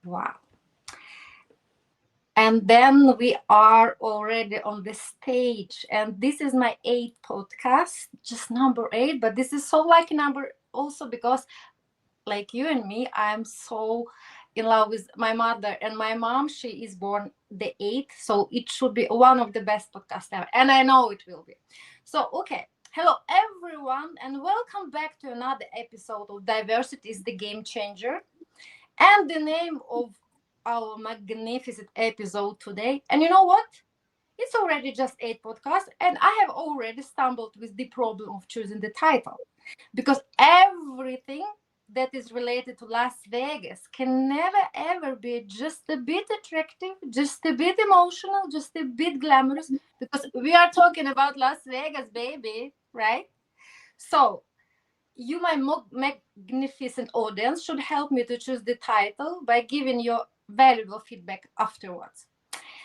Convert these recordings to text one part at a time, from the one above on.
Wow. And then we are already on the stage. And this is my 8th podcast, just number 8. But this is so lucky number also because, like you and me, I'm so in love with my mother. And my mom, she is born the 8th. So it should be one of the best podcasts ever. And I know it will be. So, okay. Hello, everyone. And welcome back to another episode of Diversity is the Game Changer. And the name of our magnificent episode today. And you know what? It's already just 8 podcasts, and I have already stumbled with the problem of choosing the title. Because everything that is related to Las Vegas can never ever be just a bit attractive, just a bit emotional, just a bit glamorous, because we are talking about Las Vegas, baby, right? So, you, my magnificent audience, should help me to choose the title by giving your valuable feedback afterwards.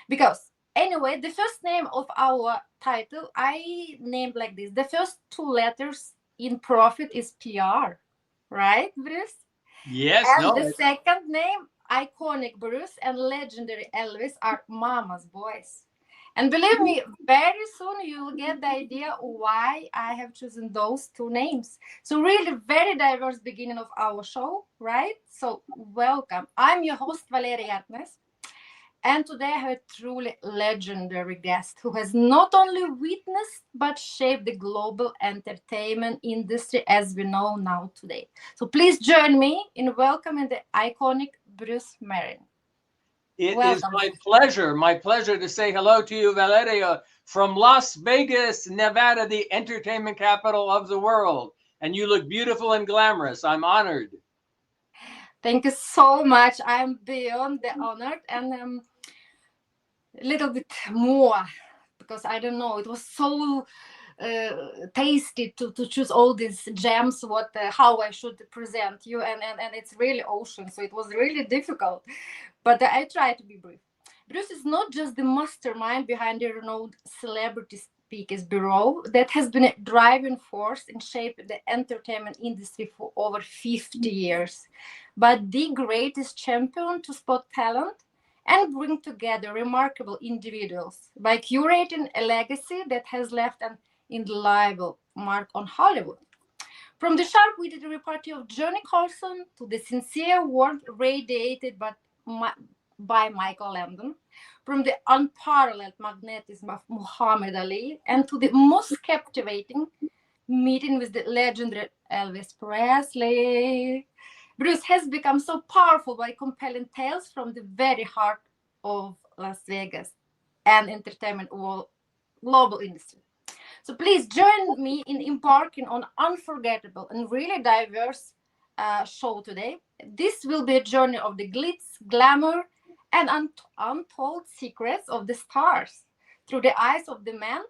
Because, anyway, the first name of our title, I named like this. The first 2 letters in profit is PR, right, Bruce? Yes, And no. the second name, iconic Bruce and legendary Elvis, are Mama's Boys. And believe me, very soon you will get the idea why I have chosen those 2 names. So really very diverse beginning of our show, right? So welcome. I'm your host, Valeriya Hjertenæs. And today I have a truly legendary guest who has not only witnessed but shaped the global entertainment industry as we know now today. So please join me in welcoming the iconic Bruce Merrin. It is Welcome. my pleasure to say hello to you, Valeriya, from Las Vegas, Nevada, the entertainment capital of the world. And you look beautiful and glamorous. I'm honored. Thank you so much. I'm beyond the honored and a little bit more because I don't know. It was so tasty to choose all these gems. How I should present you, and it's really ocean. So it was really difficult, but I try to be brief. Bruce is not just the mastermind behind the renowned Celebrity Speakers Bureau that has been a driving force in shaping the entertainment industry for over 50 years, but the greatest champion to spot talent and bring together remarkable individuals by curating a legacy that has left an indelible mark on Hollywood. From the sharp-witted repartee of Johnny Carson to the sincere warmth radiated by Michael Landon, from the unparalleled magnetism of Muhammad Ali, and to the most captivating meeting with the legendary Elvis Presley, Bruce has become so powerful by compelling tales from the very heart of Las Vegas and entertainment global industry. So please join me in embarking on unforgettable and really diverse show today. This will be a journey of the glitz, glamour, and untold secrets of the stars through the eyes of the man,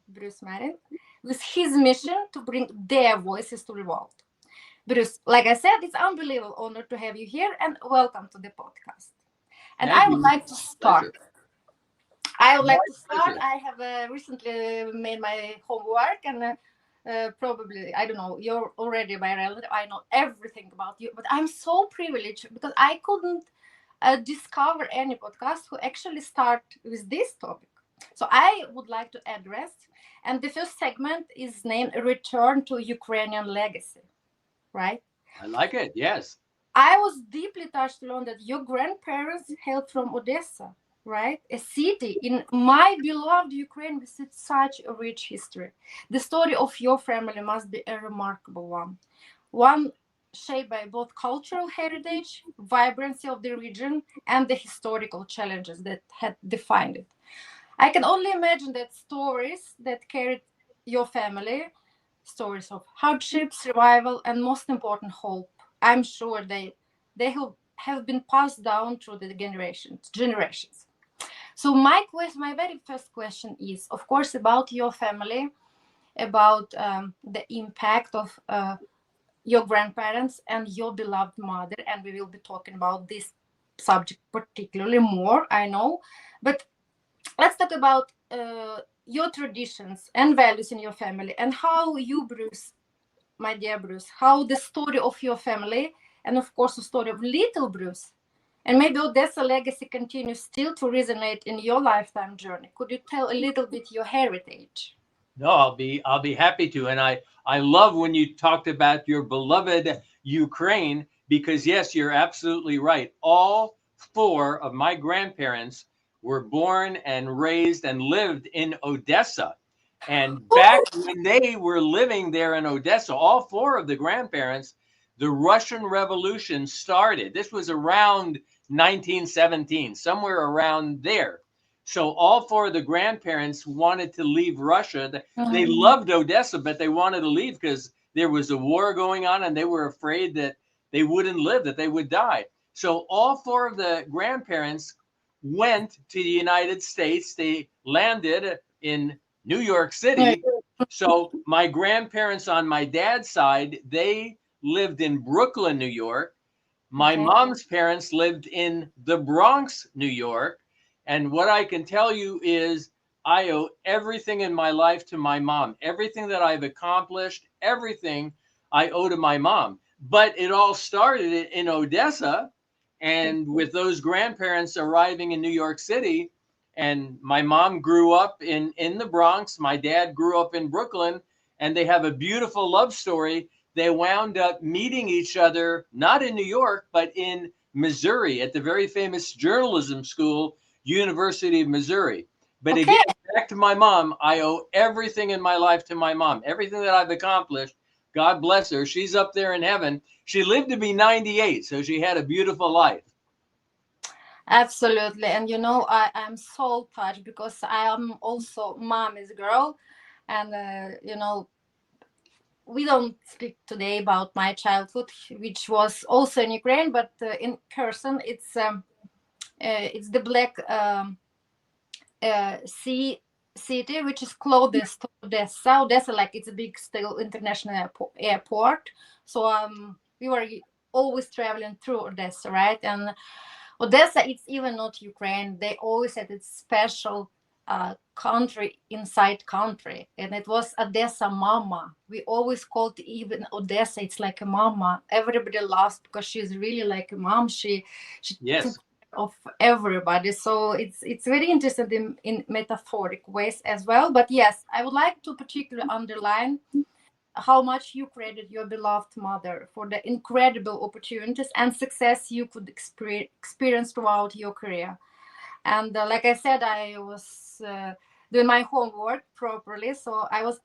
Bruce Merrin, with his mission to bring their voices to the world. Bruce, like I said, it's unbelievable honor to have you here and welcome to the podcast. And Thank I would you. like to start. Pleasure. I have recently made my homework and probably, I don't know, you're already my relative. I know everything about you, but I'm so privileged because I couldn't discover any podcast who actually start with this topic. So I would like to address, and the first segment is named Return to Ukrainian Legacy, right? I like it. Yes. I was deeply touched to learn that your grandparents hailed from Odessa, right? A city in my beloved Ukraine with such a rich history. The story of your family must be a remarkable one. One shaped by both cultural heritage, vibrancy of the region, and the historical challenges that had defined it. I can only imagine that stories that carried your family, stories of hardship, survival, and most important, hope. I'm sure they have been passed down through the generations. So my very first question is, of course, about your family, about the impact of your grandparents and your beloved mother, and we will be talking about this subject particularly more, I know. But let's talk about your traditions and values in your family and how you, Bruce, my dear Bruce, how the story of your family and, of course, the story of little Bruce And maybe Odessa legacy continues still to resonate in your lifetime journey. Could you tell a little bit your heritage? No, I'll be happy to. And I love when you talked about your beloved Ukraine, because yes, you're absolutely right. All four of my grandparents were born and raised and lived in Odessa. And back when they were living there in Odessa, all four of the grandparents, the Russian Revolution started. This was around 1917, somewhere around there. So all four of the grandparents wanted to leave Russia. They loved Odessa, but they wanted to leave because there was a war going on and they were afraid that they wouldn't live, that they would die. So all four of the grandparents went to the United States. They landed in New York City. So my grandparents on my dad's side, they lived in Brooklyn, New York. My Okay. mom's parents lived in the Bronx, New York. And what I can tell you is I owe everything in my life to my mom. Everything that I've accomplished, everything I owe to my mom. But it all started in Odessa and with those grandparents arriving in New York City. And my mom grew up in the Bronx. My dad grew up in Brooklyn. And they have a beautiful love story. They wound up meeting each other, not in New York, but in Missouri at the very famous journalism school, University of Missouri. But Okay. again, back to my mom, I owe everything in my life to my mom. Everything that I've accomplished, God bless her. She's up there in heaven. She lived to be 98, so she had a beautiful life. Absolutely. And I'm so touched because I am also mommy's girl. And, we don't speak today about my childhood, which was also in Ukraine, but in Kherson, it's the black sea city, which is closest to Odessa. Odessa, like it's a big still international airport. So we were always traveling through Odessa, right? And Odessa, it's even not Ukraine. They always had its special country inside country, and it was Odessa Mama. We always called even Odessa. It's like a mama. Everybody loves because she's really like a mom. She took Yes. care of everybody. So it's very interesting in metaphoric ways as well. But yes, I would like to particularly underline how much you credit your beloved mother for the incredible opportunities and success you could experience throughout your career. And like I said, I was doing my homework properly, so I was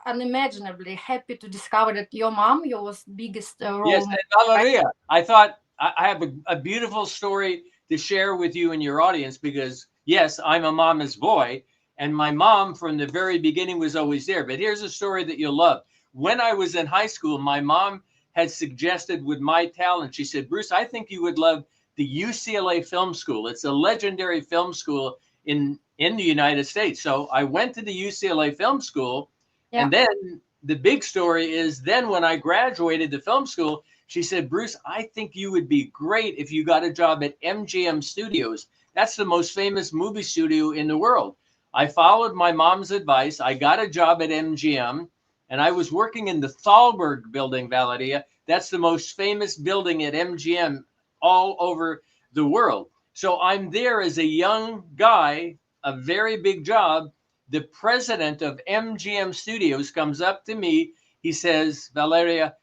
unimaginably happy to discover that your mom, your biggest Yes, role model. and Right? Valeria, I thought I have a beautiful story to share with you and your audience because, yes, I'm a mama's boy, and my mom from the very beginning was always there. But here's a story that you'll love. When I was in high school, my mom had suggested with my talent, she said, Bruce, I think you would love the UCLA Film School. It's a legendary film school in the United States. So I went to the UCLA Film School, Yeah. and then the big story is then when I graduated the film school, she said, Bruce, I think you would be great if you got a job at MGM Studios. That's the most famous movie studio in the world. I followed my mom's advice. I got a job at MGM and I was working in the Thalberg building, Valeriya. That's the most famous building at MGM all over the world. So I'm there as a young guy, a very big job. The president of MGM Studios comes up to me. He says, Valeriya,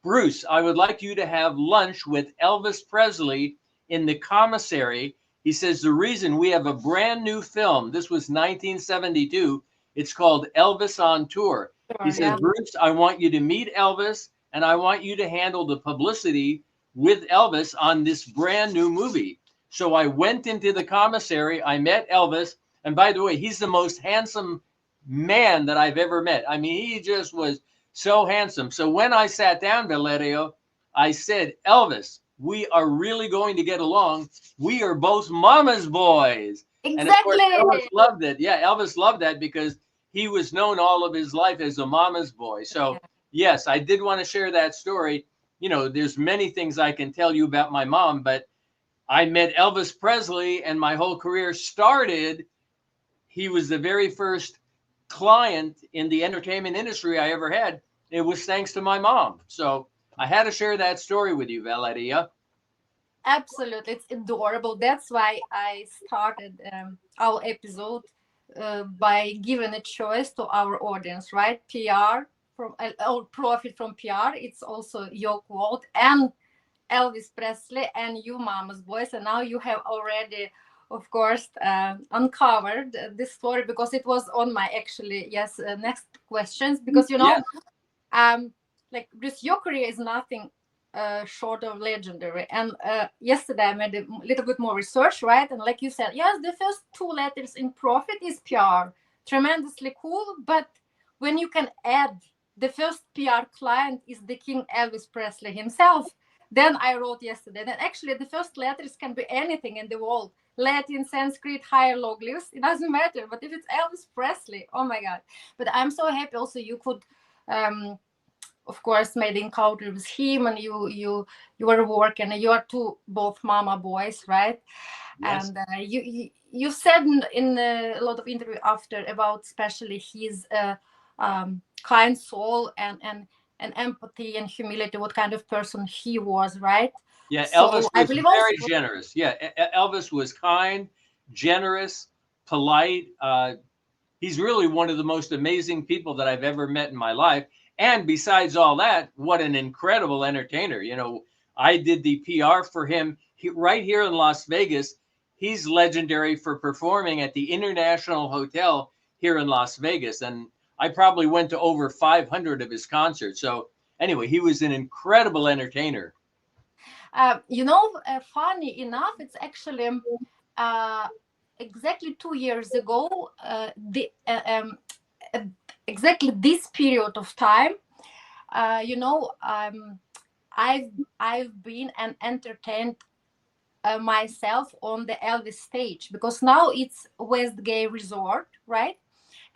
Bruce, I would like you to have lunch with Elvis Presley in the commissary. He says, the reason we have a brand new film, this was 1972, it's called Elvis on Tour. He Sure, says, yeah. Bruce, I want you to meet Elvis and I want you to handle the publicity with Elvis on this brand new movie. So I went into the commissary, I met Elvis. And by the way, he's the most handsome man that I've ever met. I mean, he just was so handsome. So when I sat down, Valerio, I said, Elvis, we are really going to get along. We are both mama's boys. And of course, Elvis Exactly. loved it. Yeah, Elvis loved that because he was known all of his life as a mama's boy. So, yes, I did want to share that story. You know, there's many things I can tell you about my mom, but I met Elvis Presley and my whole career started. He was the very first client in the entertainment industry I ever had. It was thanks to my mom. So I had to share that story with you, Valeriya. Absolutely, it's adorable. That's why I started our episode by giving a choice to our audience, right? PR from or profit from PR. It's also your quote and Elvis Presley and you, Mama's Boys, and now you have already, of course, uncovered this story because it was on my actually next questions because Yeah. um, like Bruce, your career is nothing short of legendary. And yesterday I made a little bit more research, right? And like you said, yes, the first two letters in profit is PR, tremendously cool. But when you can add the first PR client is the King Elvis Presley himself, then I wrote yesterday that actually the first letters can be anything in the world. Latin, Sanskrit, hieroglyphs, it doesn't matter. But if it's Elvis Presley, oh my God. But I'm so happy also you could um, of course made encounter with him and you were working and you are two both mama boys, right? Yes. And you said in a lot of interview after about especially his kind soul and empathy and humility, what kind of person he was, right? Yeah, Elvis So I was believe also very generous. Yeah, Elvis was kind, generous, polite. He's really one of the most amazing people that I've ever met in my life. And besides all that, what an incredible entertainer. You know, I did the PR for him right here in Las Vegas. He's legendary for performing at the International Hotel here in Las Vegas. And I probably went to over 500 of his concerts. So, anyway, he was an incredible entertainer. funny enough, it's actually uh, exactly 2 years ago, uh, exactly this period of time, uh, you know, um, I've I've been and entertained myself on the Elvis stage because now it's Westgate Resort, right?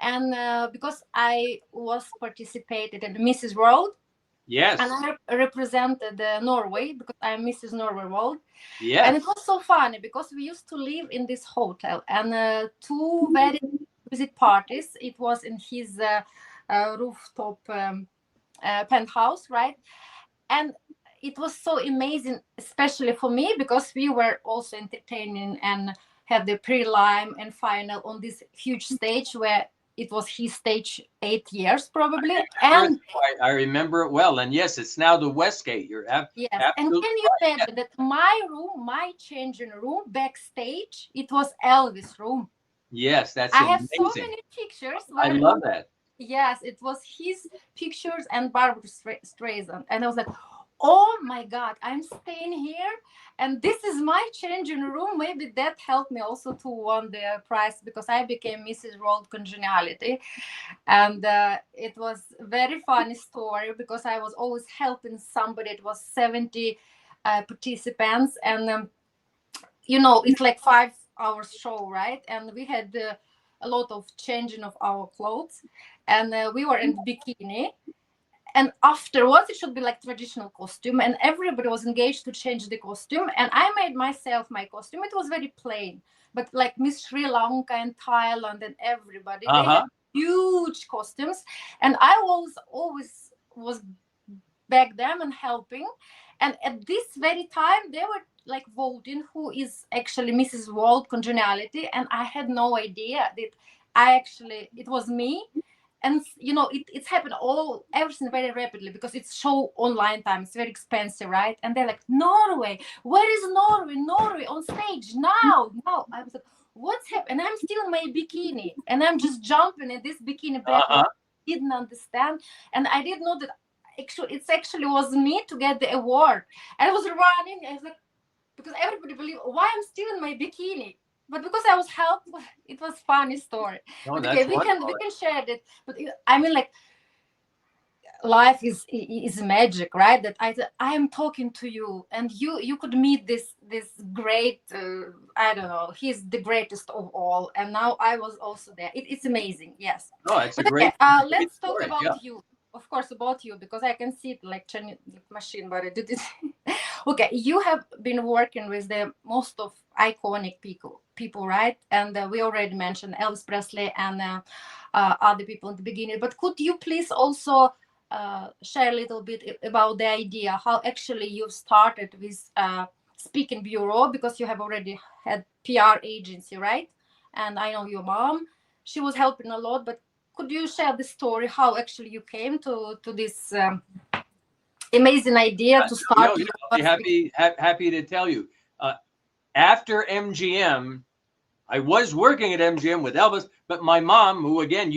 And because I was participated in Mrs. World, and Yes. I represented Norway because I'm Mrs. Norway World. And it Yes. was so funny because we used to live in this hotel and two very visit parties. It was in his rooftop penthouse, right? And it was so amazing, especially for me because we were also entertaining and had the pre-lime and final on this huge stage where it was his stage 8 years probably. And I remember it well. And yes, it's now the Westgate. You're yes, and absolutely can you right. imagine that my room, my changing room backstage, it was Elvis' room. Yes, that's I have so amazing. many pictures I where, love that. yes, it was his pictures and Barbara Streisand. And I was like, oh my God, I'm staying here. And this is my changing room. Maybe that helped me also to win the prize because I became Mrs. World Congeniality. And it was very funny story because I was always helping somebody. It was 70 participants. And it's like 5 hours show, right? And we had a lot of changing of our clothes, and we were in bikini. And afterwards, it should be like traditional costume, and everybody was engaged to change the costume. And I made myself my costume. It was very plain, but like Miss Sri Lanka and Thailand and everybody, they Uh-huh. had huge costumes, and I was back them and helping. And at this very time, they were like voting who is actually Mrs. World Congeniality, and I had no idea that it was me. And it's happened all everything very rapidly because it's show online time. It's very expensive, right? And they're like, Norway, where is Norway on stage now. I was like, what's happening? And I'm still in my bikini and I'm just jumping in this bikini backward. Uh-huh. Didn't understand, and I didn't know that actually was me to get the award. I was running. I was like, because everybody believed why I'm still in my bikini, but because I was helped, it was funny story. Oh, But okay, that's we can wonderful. share it. But I mean, like, life is magic, right? That I am talking to you, and you could meet this great. I don't know. He's the greatest of all, and now I was also there. It's amazing, yes. Oh, it's a But okay, great let's talk story. Yeah. about you. Of course, about you because I can see it like Chinese machine, but I did it. Okay, you have been working with the most of iconic people, right? And we already mentioned Elvis Presley and other people in the beginning. But could you please also share a little bit about the idea how actually you started with speaking bureau, because you have already had PR agency, right? And I know your mom, she was helping a lot. But could you share the story how actually you came to this amazing idea to start your I'll be happy to tell you. After MGM, I was working at MGM with Elvis, but my mom, who again,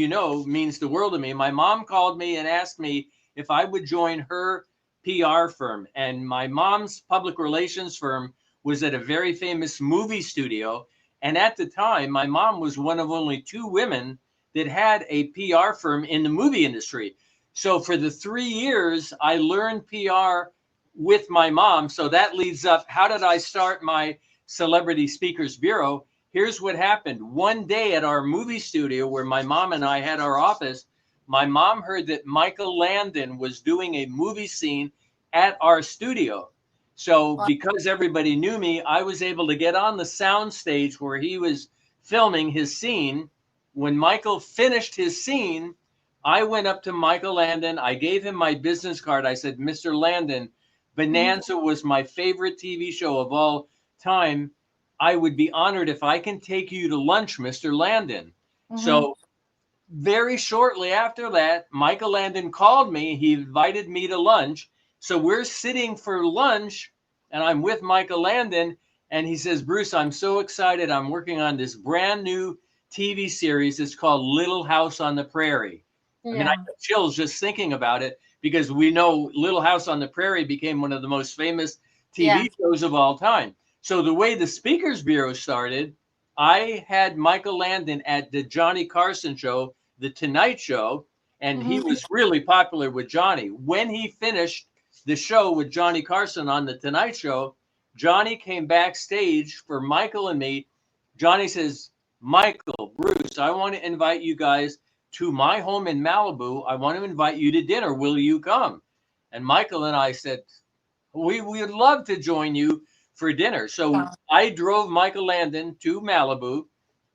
means the world to me, my mom called me and asked me if I would join her PR firm. And my mom's public relations firm was at a very famous movie studio. And at the time, my mom was one of only 2 women that had a PR firm in the movie industry. So for the 3 years, I learned PR with my mom. So that leads up, how did I start my Celebrity Speakers Bureau? Here's what happened. One day at our movie studio where my mom and I had our office, my mom heard that Michael Landon was doing a movie scene at our studio. So because everybody knew me, I was able to get on the sound stage where he was filming his scene. When Michael finished his scene, I went up to Michael Landon. I gave him my business card. I said, Mr. Landon, Bonanza was my favorite TV show of all time. I would be honored if I can take you to lunch, Mr. Landon. So very shortly after that, Michael Landon called me. He invited me to lunch. So we're sitting for lunch and I'm with Michael Landon. And he says, Bruce, I'm so excited. I'm working on this brand new TV series. It's called Little House on the Prairie. I mean, I get chills just thinking about it, because we know Little House on the Prairie became one of the most famous TV shows of all time. So the way the Speakers Bureau started, I had Michael Landon at the Johnny Carson show, The Tonight Show, and he was really popular with Johnny. When he finished the show with Johnny Carson on The Tonight Show, Johnny came backstage for Michael and me. Johnny says, Michael, Bruce, I want to invite you guys to my home in Malibu. I want to invite you to dinner. Will you come? And Michael and I said, we would love to join you for dinner. So I drove Michael Landon to Malibu,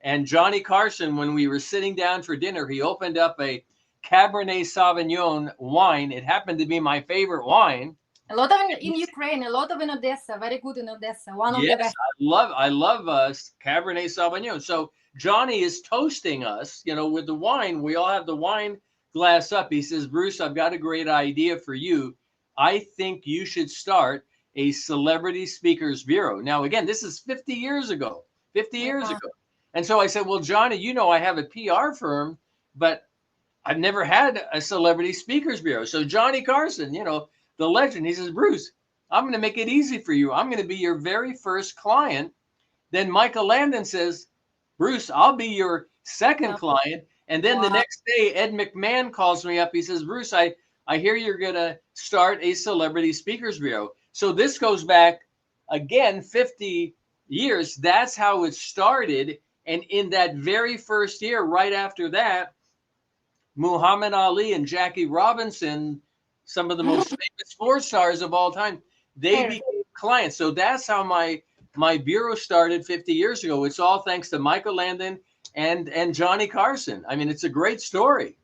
and Johnny Carson, when we were sitting down for dinner, he opened up a Cabernet Sauvignon wine. It happened to be my favorite wine. A lot of in Ukraine, a lot of in Odessa, very good in Odessa. One of the best. I love Cabernet Sauvignon. So Johnny is toasting us, with the wine. We all have the wine glass up. He says, Bruce, I've got a great idea for you. I think you should start a Celebrity Speakers Bureau. Now, again, this is 50 years ago. And so I said, well, Johnny, I have a PR firm, but I've never had a Celebrity Speakers Bureau. So Johnny Carson, the legend, he says, Bruce, I'm going to make it easy for you. I'm going to be your very first client. Then Michael Landon says, Bruce, I'll be your second client. And then the next day, Ed McMahon calls me up. He says, Bruce, I hear you're going to start a Celebrity Speakers Bureau. So this goes back, again, 50 years. That's how it started. And in that very first year, right after that, Muhammad Ali and Jackie Robinson, some of the most famous sports stars of all time, they became clients. So that's how my bureau started 50 years ago. It's all thanks to Michael Landon and Johnny Carson. I mean, it's a great story.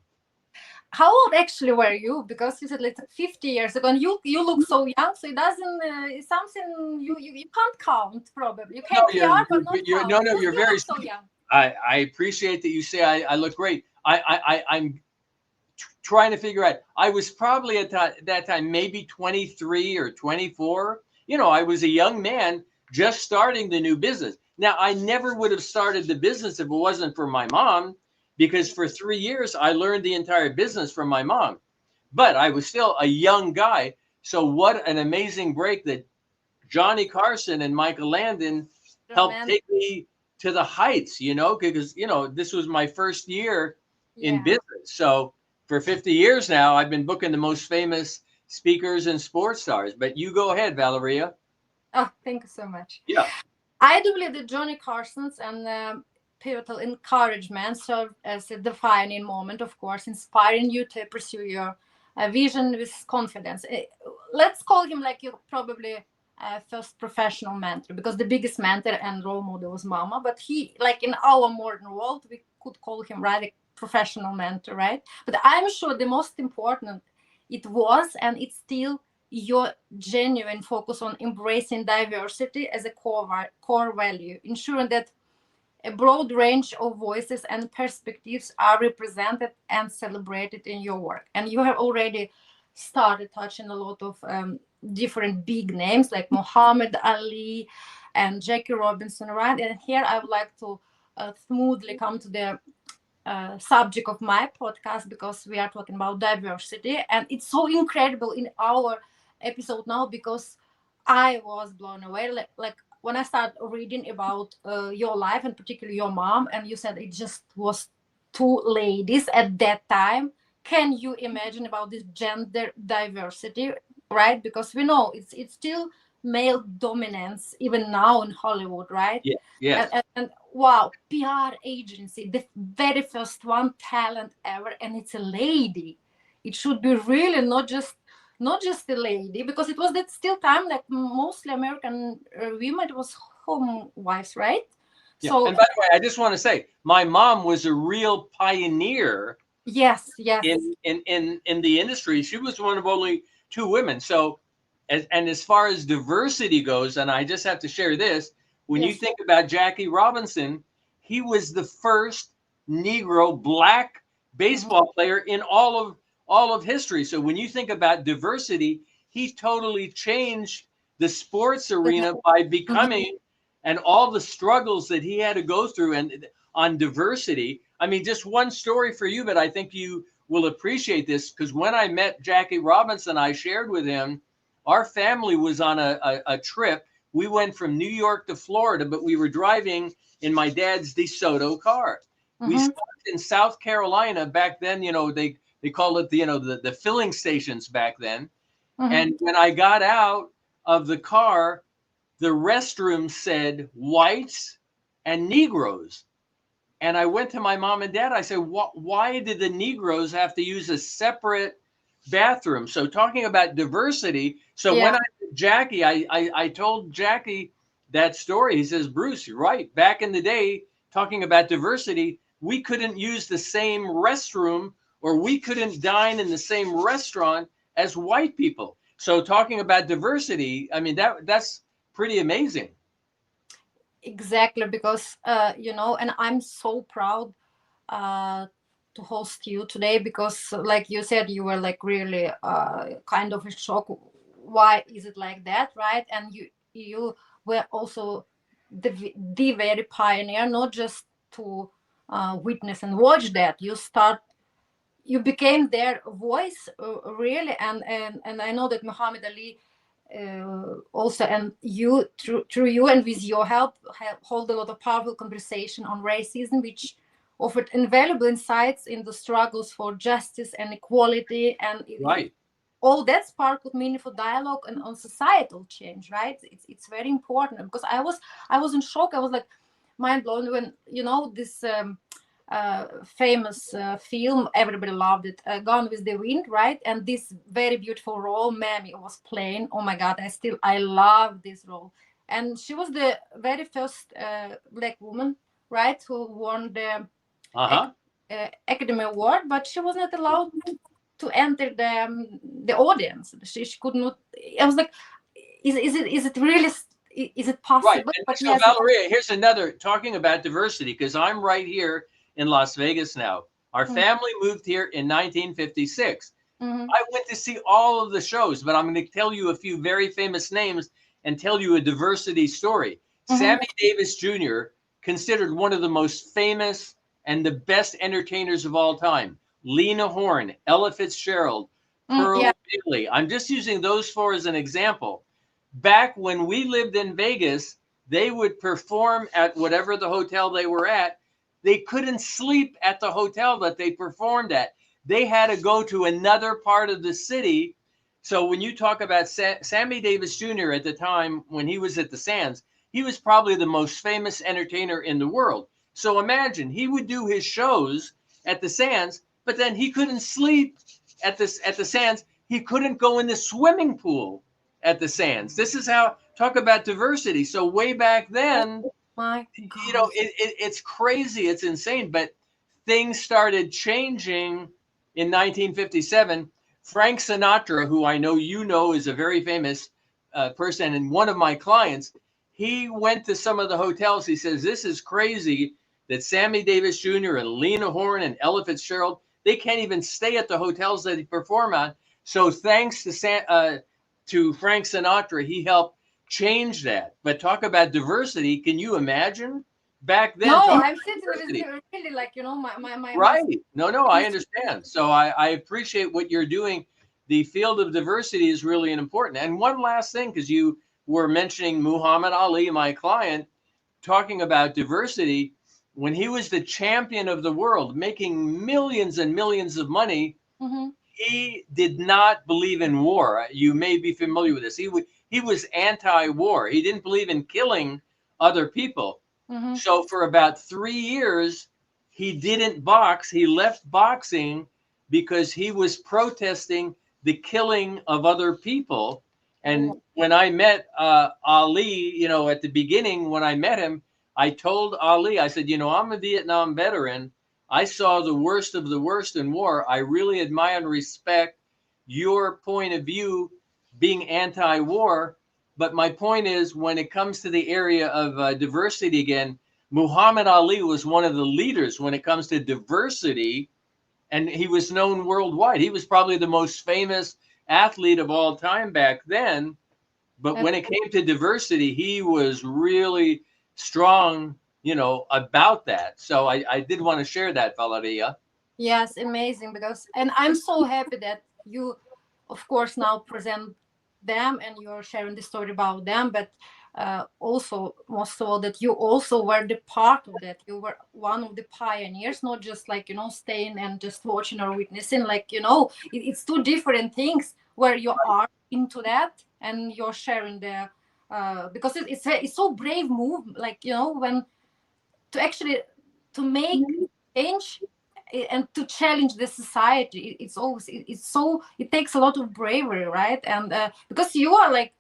How old actually were you? Because you said like 50 years ago, and you look so young. So it doesn't. It's something you can't count. Probably you can't count, but not count. No, you're very so young. I appreciate that you say I look great. I'm trying to figure out. I was probably at that time maybe 23 or 24. I was a young man just starting the new business. Now, I never would have started the business if it wasn't for my mom, because for 3 years, I learned the entire business from my mom. But I was still a young guy. So what an amazing break that Johnny Carson and Michael Landon helped take me to the heights, because, this was my first year in business. So for 50 years now, I've been booking the most famous speakers and sports stars. But you go ahead, Valeriya. Oh, thank you so much. Yeah. I do believe that Johnny Carson's and pivotal encouragement serve as a defining moment, of course, inspiring you to pursue your vision with confidence. Let's call him like your probably first professional mentor, because the biggest mentor and role model was Mama. But he, like in our modern world, we could call him a professional mentor, right? But I'm sure the most important it was, and it still your genuine focus on embracing diversity as a core value, ensuring that a broad range of voices and perspectives are represented and celebrated in your work. And you have already started touching a lot of different big names like Muhammad Ali and Jackie Robinson, right? And here I would like to smoothly come to the subject of my podcast, because we are talking about diversity, and it's so incredible in our episode now, because I was blown away. Like when I started reading about your life, and particularly your mom, and you said it just was two ladies at that time. Can you imagine about this gender diversity, right? Because we know it's still male dominance even now in Hollywood, right? Yeah. Yes. And wow, PR agency, the very first one, talent ever, and it's a lady. It should be really not just a lady, because it was that still time like mostly American women, it was home wives, right? Yeah. So And by the way, I just want to say, my mom was a real pioneer yes, in the industry. She was one of only two women. So, as far as diversity goes, and I just have to share this, when you yes. think about Jackie Robinson, he was the first Negro black Mhm. baseball player in all of history. So when you think about diversity, he totally changed the sports arena by Mhm. becoming, and all the struggles that he had to go through and on diversity. I mean, just one story for you, but I think you will appreciate this, because when I met Jackie Robinson, I shared with him, our family was on a trip. We went from New York to Florida, but we were driving in my dad's DeSoto car. We Mhm. stopped in South Carolina back then. They call it the filling stations back then. Mhm. And when I got out of the car, the restroom said whites and Negroes. And I went to my mom and dad. I said, why did the Negroes have to use a separate bathroom? So talking about diversity. So when Yeah. I met Jackie, I told Jackie that story. He says, Bruce, you're right. Back in the day, talking about diversity, we couldn't use the same restroom, or we couldn't dine in the same restaurant as white people. So talking about diversity, I mean, that's pretty amazing. Exactly, because and I'm so proud uh, to host you today, because like you said, you were like really kind of in shock. Why is it like that, right? And you were also the very pioneer, not just to witness and watch that. You became their voice, really. And I know that Muhammad Ali also, and you through you and with your help, hold a lot of powerful conversation on racism, which offered invaluable insights in the struggles for justice and equality, and Right. all that sparked meaningful dialogue and on societal change, right? It's very important, because I was in shock. I was like mind blown when this famous film, everybody loved it, Gone with the Wind, right? And this very beautiful role Mammy was playing, oh my god, I love this role. And she was the very first black woman, right, who won the Uh-huh. Academy Award, but she was not allowed to enter the audience. She could not. I was like, is it really, is it Right. possible? And But so, yes, it is. Valeriya, here's another, talking about diversity, because I'm right here in Las Vegas now. Our family moved here in 1956. Mm-hmm. I went to see all of the shows, but I'm going to tell you a few very famous names and tell you a diversity story. Mm-hmm. Sammy Davis Jr., considered one of the most famous and the best entertainers of all time. Lena Horne, Ella Fitzgerald, Yeah. Pearl Bailey. I'm just using those four as an example. Back when we lived in Vegas, they would perform at whatever the hotel they were at. They couldn't sleep at the hotel that they performed at. They had to go to another part of the city. So when you talk about Sammy Davis Jr. at the time when he was at the Sands, he was probably the most famous entertainer in the world. So imagine, he would do his shows at the Sands, but then he couldn't sleep at the Sands. He couldn't go in the swimming pool at the Sands. This is how, talk about diversity. So way back Oh then, my God. it's crazy, it's insane. But things started changing in 1957. Frank Sinatra, who I know you know is a very famous person and one of my clients, he went to some of the hotels. He says, this is crazy that Sammy Davis Jr. and Lena Horne and Ella Fitzgerald, they can't even stay at the hotels that they perform on. So thanks to Frank Sinatra, he helped change that. But talk about diversity. Can you imagine? Back then, No, talk I'm about sitting with diversity. really like, you know, my Right. No, I understand. So I appreciate what you're doing. The field of diversity is really important. And one last thing, because you were mentioning Muhammad Ali, my client, talking about diversity. When he was the champion of the world, making millions and millions of money, Mm-hmm. he did not believe in war. You may be familiar with this. He was anti-war. He didn't believe in killing other people. Mm-hmm. So for about 3 years, he didn't box. He left boxing because he was protesting the killing of other people. Oh, And when I met Ali, you know, at the beginning, when I met him, I told Ali, I said, you know, I'm a Vietnam veteran. I saw the worst of the worst in war. I really admire and respect your point of view being anti-war. But my point is, when it comes to the area of diversity again, Muhammad Ali was one of the leaders when it comes to diversity, and he was known worldwide. He was probably the most famous athlete of all time back then. But when it came to diversity, he was really strong, you know, about that. So I did want to share that, Valeriya. yes, amazing. Because, and I'm so happy that you, of course, now present them and you're sharing the story about them, but also, most of all, that you also were the part of that. You were one of the pioneers, not just like, you know, staying and just watching or witnessing. Like, you know, it's two different things where you are into that and you're sharing the, because it's so brave move, like, you know, when to actually to make change and to challenge the society. It's always it's so it takes a lot of bravery, right? And because you are like,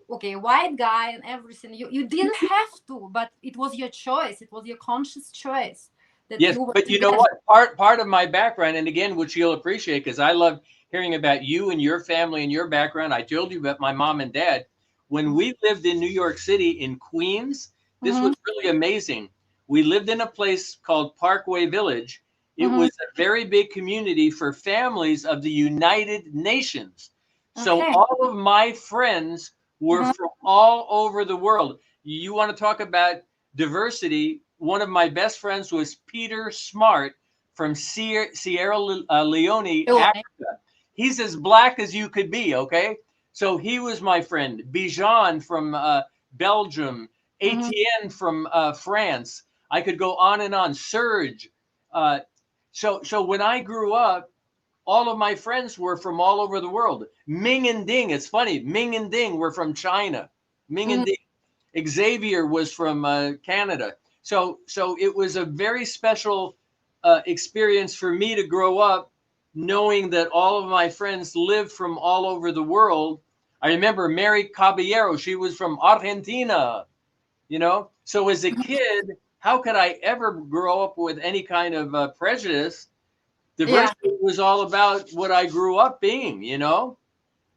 okay, white guy and everything, you didn't have to, but it was your choice, it was your conscious choice that Yes, you were but you know together. what? Part of my background, and again, which you'll appreciate, because I love hearing about you and your family and your background. I told you about my mom and dad. When we lived in New York City in Queens, this Mm-hmm, was really amazing. We lived in a place called Parkway Village. It mm-hmm. was a very big community for families of the United Nations. So Okay. all of my friends were Uh-huh. from all over the world. You want to talk about diversity? One of my best friends was Peter Smart from Sierra Leone, Leone. Africa. He's as black as you could be, okay? So he was my friend. Bijan from Belgium, Mm-hmm. Etienne from France. I could go on and on. Serge. Uh, so when I grew up, all of my friends were from all over the world. Ming and Ding, it's funny. Ming and Ding were from China. Ming Mm-hmm. and Ding. Xavier was from Canada. So it was a very special experience for me to grow up knowing that all of my friends lived from all over the world. I remember Mary Caballero, she was from Argentina, you know? So as a kid, how could I ever grow up with any kind of prejudice? Yeah. Diversity was all about what I grew up being, you know?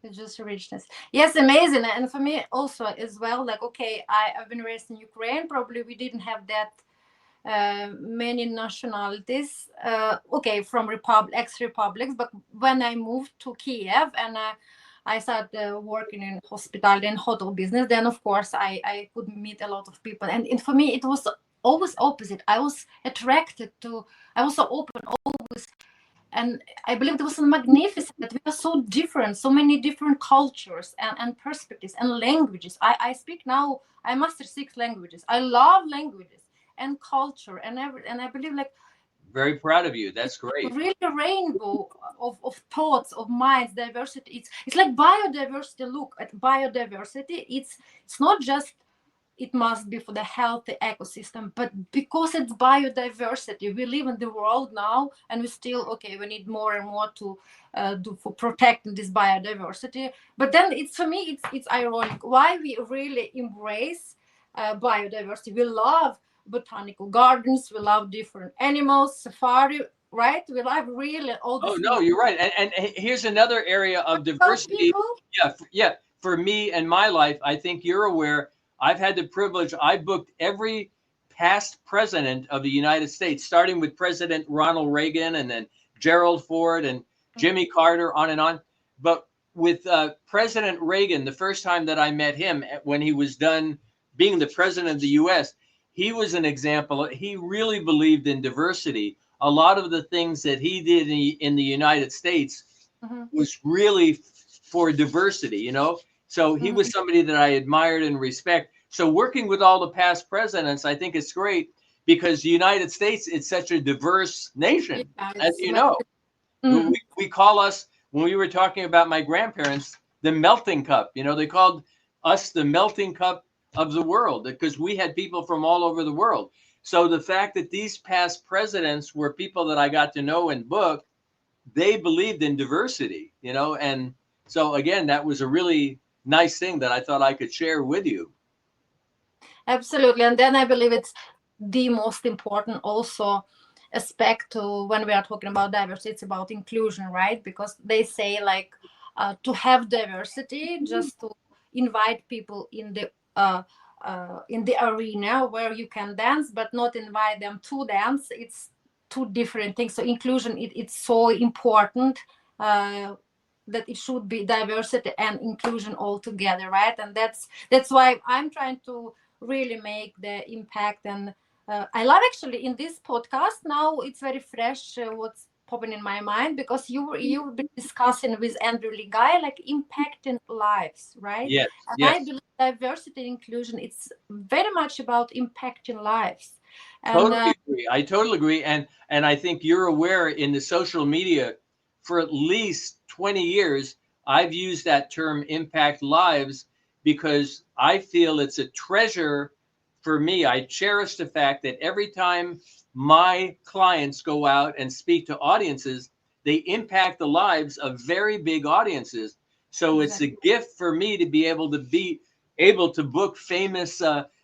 It's just richness. Yes, amazing. And for me also as well, like, okay, I've been raised in Ukraine. Probably we didn't have that many nationalities. Okay, from ex-republics. But when I moved to Kiev and I started working in hospitality and hotel business, then of course I could meet a lot of people. And for me, it was always opposite. I was attracted to, I was so open always, and I believe it was magnificent that we are so different, so many different cultures and perspectives and languages. I speak now, I master 6 languages. I love languages and culture and and I believe like Very proud of you. it's That's great. really a rainbow of thoughts, of minds, diversity. It's like biodiversity. Look at biodiversity. It's not just it must be for the healthy ecosystem, but because it's biodiversity, we live in the world now and we still, okay, we need more and more to do for protecting this biodiversity. But then it's, for me, it's ironic why we really embrace biodiversity. We love botanical gardens, we love different animals, safari, right? We love really all Oh these no, you're right. And here's another area of about diversity. people. Yeah, yeah. For me and my life, I think you're aware. I've had the privilege. I booked every past president of the United States, starting with President Ronald Reagan, and then Gerald Ford and Jimmy Carter, on and on. But with President Reagan, the first time that I met him, when he was done being the president of the U.S., he was an example. He really believed in diversity. A lot of the things that he did in the United States Mhm, was really for diversity, you know? So he was mhm. somebody that I admired and respect. So working with all the past presidents, I think it's great because the United States, it's such a diverse nation, Yeah, as it's you very. know. Mm. We call us, when we were talking about my grandparents, the melting cup. You know, they called us the melting cup of the world because we had people from all over the world. So the fact that these past presidents were people that I got to know and book, they believed in diversity, you know, and so again, that was a really nice thing that I thought I could share with you. Absolutely. And then I believe it's the most important also aspect to when we are talking about diversity, it's about inclusion, right? Because they say like to have diversity, just to invite people in the arena where you can dance, but not invite them to dance. It's two different things. So inclusion, it's so important. That it should be diversity and inclusion all together, right? And that's why I'm trying to really make the impact. And I love actually in this podcast now it's very fresh what's popping in my mind, because you've been discussing with Andrew Ligai like impacting lives, right? Yes, And I yes, believe diversity and inclusion, it's very much about impacting lives. And totally agree. I totally agree, and I think you're aware in the social media for at least 20 years, I've used that term impact lives because I feel it's a treasure for me. I cherish the fact that every time my clients go out and speak to audiences, they impact the lives of very big audiences. So it's a exactly. gift for me to be able to book famous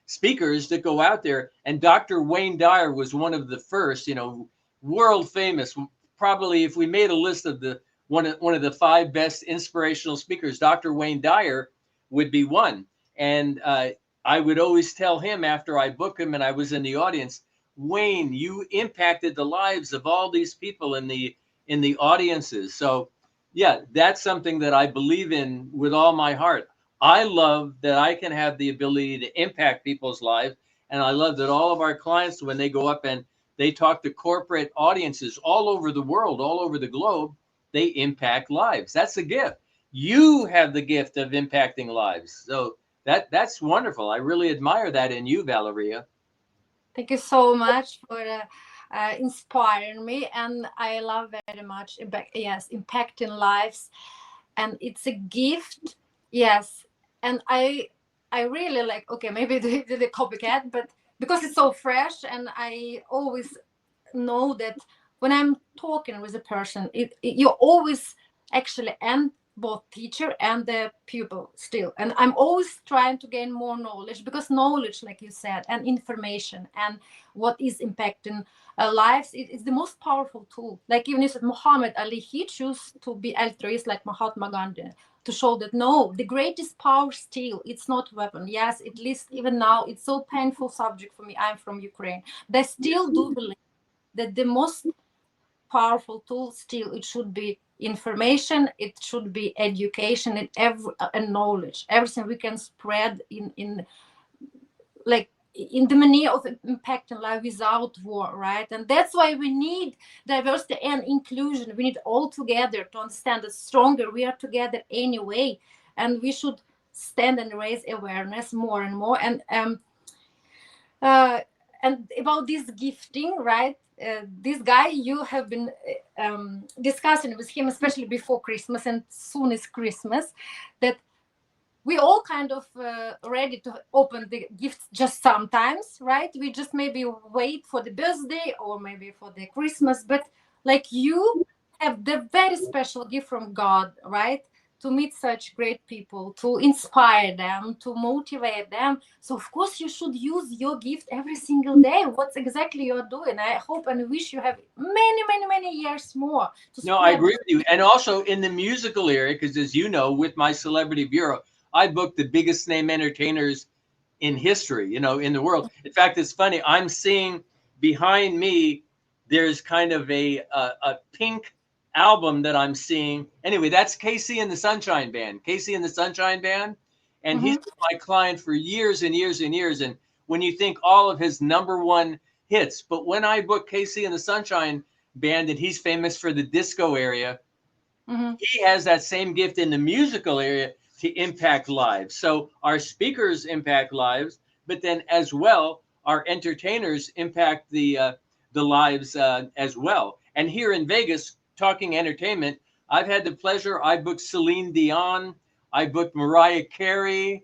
speakers that go out there. And Dr. Wayne Dyer was one of the first, you know, world famous. Probably if we made a list of the one of the five best inspirational speakers, Dr. Wayne Dyer would be one. And I would always tell him after I book him and I was in the audience, Wayne, you impacted the lives of all these people in the audiences. So yeah, that's something that I believe in with all my heart. I love that I can have the ability to impact people's lives. And I love that all of our clients, when they go up and they talk to corporate audiences all over the world, all over the globe, they impact lives. That's a gift. You have the gift of impacting lives. So that's wonderful. I really admire that in you, Valeriya. Thank you so much for inspiring me, and I love very much. Yes, impacting lives, and it's a gift. Yes, and I really like. Okay, maybe the copycat, but because it's so fresh, and I always know that when I'm talking with a person, you always actually end both teacher and the pupil still. And I'm always trying to gain more knowledge, because knowledge, like you said, and information and what is impacting lives, it's the most powerful tool. Like even you said, Muhammad Ali, he chose to be altruist like Mahatma Gandhi, to show that no, the greatest power still, it's not weapon. Yes, at least even now, it's so painful subject for me. I'm from Ukraine. They still do believe that the most powerful tool still it should be information, it should be education, and knowledge, everything we can spread in like in the manner of impacting life without war, right? And that's why we need diversity and inclusion. We need all together to understand that stronger we are together anyway, and we should stand and raise awareness more and more. Uh, and about this gifting, right? This guy, you have been discussing with him, especially before Christmas and soon is Christmas, that we all kind of ready to open the gifts just sometimes, right? We just maybe wait for the birthday or maybe for the Christmas, but like you have the very special gift from God, right? to meet such great people, to inspire them, to motivate them. So of course you should use your gift every single day. What's exactly you're doing. I hope and wish you have many, many, many years more to No, I spread. agree with you. And also in the musical area, because as you know, with my celebrity bureau, I book the biggest name entertainers in history, you know, in the world. In fact, it's funny. I'm seeing behind me, there's kind of a pink album that I'm seeing. Anyway, that's Casey and the Sunshine Band. Casey and the Sunshine Band, and he's Mhm. been my client for years and years and years. And when you think all of his #1 hits, but when I book Casey and the Sunshine Band, and he's famous for the disco area, Mhm. he has that same gift in the musical area to impact lives. So our speakers impact lives, but then as well, our entertainers impact the lives as well. And here in Vegas, talking entertainment, I've had the pleasure. I booked Celine Dion, I booked Mariah Carey,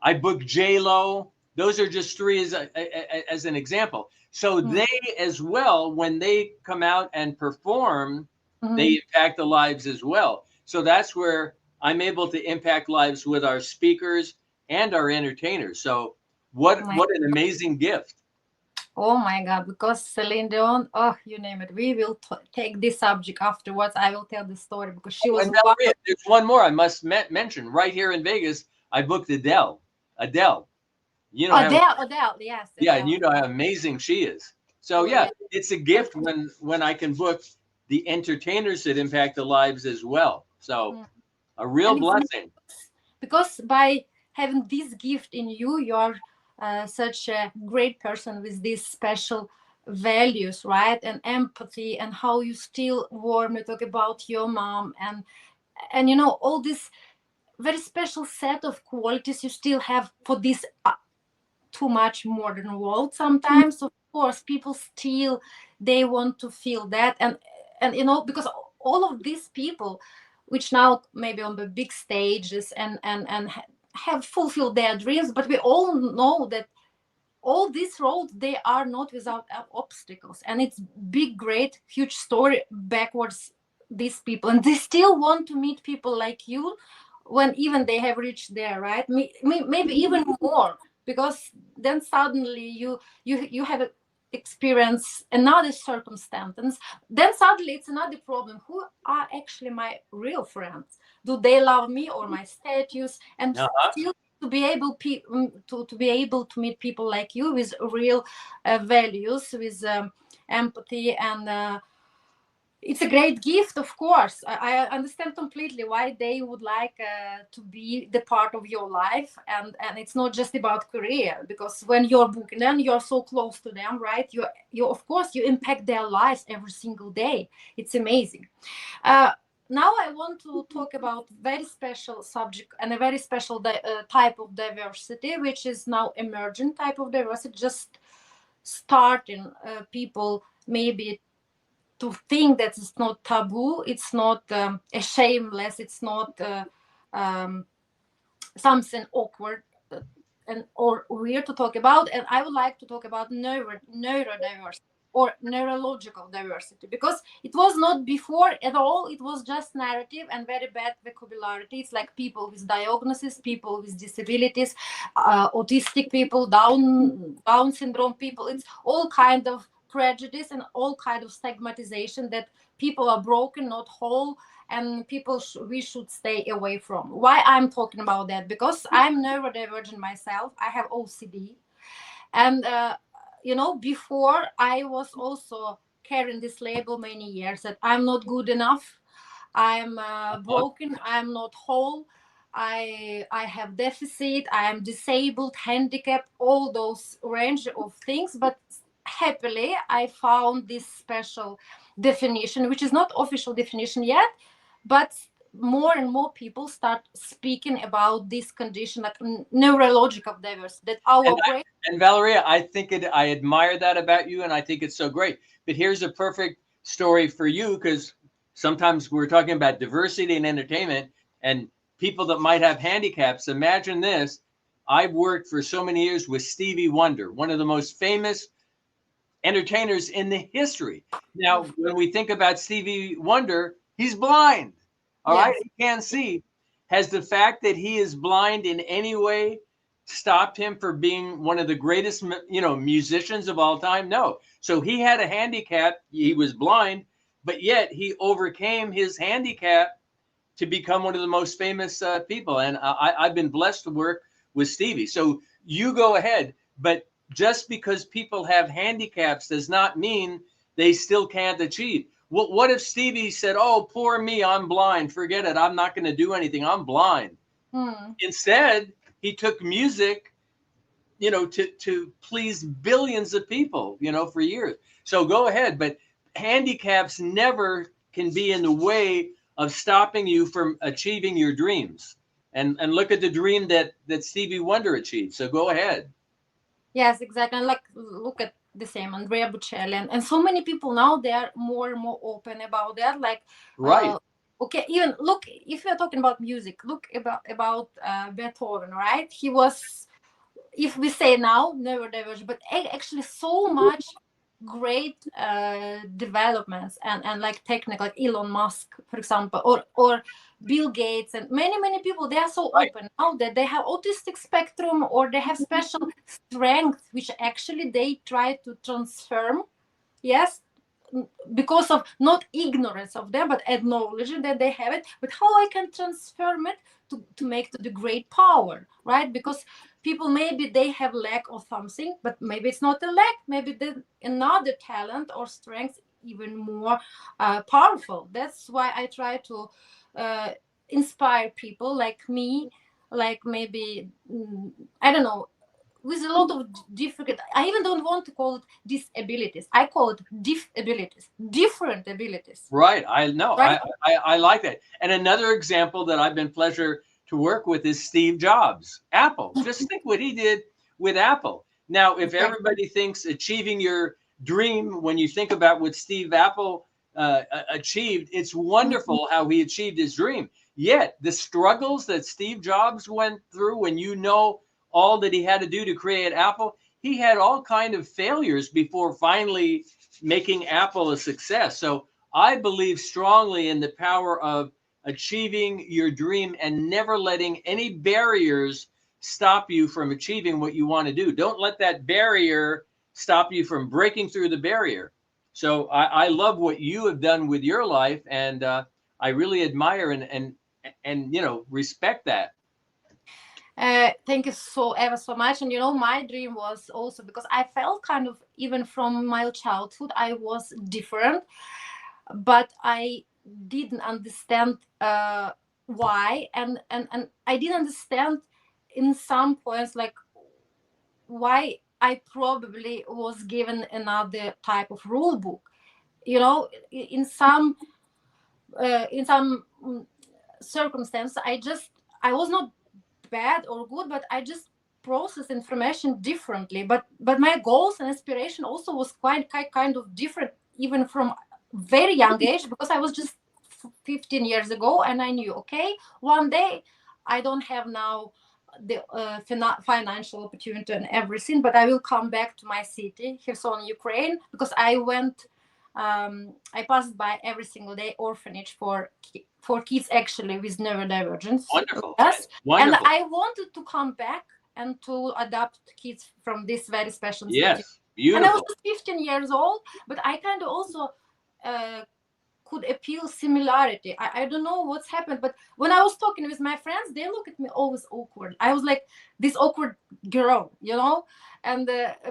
I booked J Lo. Those are just three as an example. So Mhm. they as well, when they come out and perform, Mhm. they impact the lives as well. So that's where I'm able to impact lives with our speakers and our entertainers. So what an amazing gift. Oh my God, because Celine Dion, oh, you name it. We will take this subject afterwards. I will tell the story because she Oh, was and one. Valeria, there's one more I must mention. Right here in Vegas, I booked Adele. Adele. You know how Adele, yes, Yeah, and Adele. you know how amazing she is. So Oh, yeah, yeah. it's a gift when I can book the entertainers that impact the lives as well. So Mm. a real And it's blessing. because by having this gift in you, you are such a great person with these special values, right? And empathy, and how you still warmly talk about your mom, and you know all this very special set of qualities you still have for this too much modern world. Sometimes of course people still they want to feel that, and you know, because all of these people which now maybe on the big stages and have fulfilled their dreams, but we all know that all these roads they are not without obstacles, and it's big great huge story backwards these people, and they still want to meet people like you when even they have reached there, right? Maybe even more, because then suddenly you have experience another circumstance, and then suddenly it's another problem. Who are actually my real friends? Do they love me or my status? And Uh-huh. still to be able to be able to meet people like you with real values, with empathy, and it's a great gift. Of course, I understand completely why they would like to be the part of your life, and it's not just about career, because when you're booking them you're so close to them, right? You of course you impact their lives every single day. It's amazing. uh, Now I want to talk about very special subject and a very special type of diversity, which is now emerging type of diversity, just starting people maybe to think that it's not taboo, it's not a shameless, it's not um, something awkward and or weird to talk about. And I would like to talk about neurodiversity or neurological diversity, because it was not before at all. It was just narrative and very bad vocabulary. It's like people with diagnosis, people with disabilities, autistic people, down syndrome people. It's all kind of prejudice and all kind of stigmatization that people are broken, not whole, and people we should stay away from. Why I'm talking about that? Because I'm neurodivergent myself. I have OCD, and you know, before I was also carrying this label many years that I'm not good enough, I'm broken, I'm not whole, I have deficit, I am disabled, handicapped, all those range of things. But happily I found this special definition, which is not official definition yet, but more and more people start speaking about this condition, like neurological diversity, that And our brain. Valeria, I admire that about you, and I think it's so great. But here's a perfect story for you, because sometimes we're talking about diversity and entertainment and people that might have handicaps. Imagine this. I've worked for so many years with Stevie Wonder, one of the most famous entertainers in the history. Now, when we think about Stevie Wonder, he's blind. All right, Yes. he can't see. Has the fact that he is blind in any way stopped him from being one of the greatest, musicians of all time? No. So he had a handicap. He was blind, but yet he overcame his handicap to become one of the most famous people. And I've been blessed to work with Stevie. So you go ahead, but just because people have handicaps does not mean they still can't achieve. What if Stevie said, "Oh, poor me, I'm blind. Forget it. I'm not going to do anything. I'm blind." Instead, he took music, to please billions of people, for years. So go ahead, but handicaps never can be in the way of stopping you from achieving your dreams. And look at the dream that Stevie Wonder achieved. So go ahead. Yes, exactly. And like, look at the same Andrea Bocelli, and so many people now, they are more and more open about that. Like, Right. okay, even look, if we are talking about music, look about Beethoven, right? He was, if we say now, neurodivergent, but actually so much great developments and like technical, like Elon Musk, for example, or Bill Gates, and many people, they are so Right. open now that they have autistic spectrum, or they have special strength which actually they try to transform. Yes, because of not ignorance of them, but acknowledging that they have it, but how I can transform it to make to the great power, right? Because people, maybe they have lack of something, but maybe it's not a lack, maybe another talent or strength even more powerful. That's why I try to inspire people like me, like maybe I don't know, with a lot of different, I even don't want to call it disabilities, I call it abilities, different abilities, Right. I know. right? I like that. And another example that I've been pleasure to work with is Steve Jobs, Apple. Just think what he did with Apple. Now, if Exactly. everybody thinks achieving your dream, when you think about what Steve Apple achieved, it's wonderful how he achieved his dream. Yet the struggles that Steve Jobs went through, when all that he had to do to create Apple, he had all kind of failures before finally making Apple a success. So I believe strongly in the power of achieving your dream and never letting any barriers stop you from achieving what you want to do. Don't let that barrier stop you from breaking through the barrier. So I love what you have done with your life, and I really admire and respect that. Thank you so ever so much. And my dream was also, because I felt kind of, even from my childhood, I was different, but I didn't understand why, and I didn't understand in some points, like, why I probably was given another type of rule book. In some circumstance, I was not bad or good, but I just process information differently. But my goals and aspiration also was quite kind of different, even from very young age, because I was just 15 years ago, and I knew, okay, one day I don't have now the financial opportunity and everything, but I will come back to my city, Kherson, Ukraine, because I passed by every single day orphanage for kids actually with neurodivergence. Wonderful. Yes, and Wonderful. I wanted to come back and to adopt kids from this very special institution. Yes. And I was Beautiful. just 15 years old, but I kind of also could appeal similarity. I don't know what's happened, but when I was talking with my friends, they look at me always awkward. I was like this awkward girl, and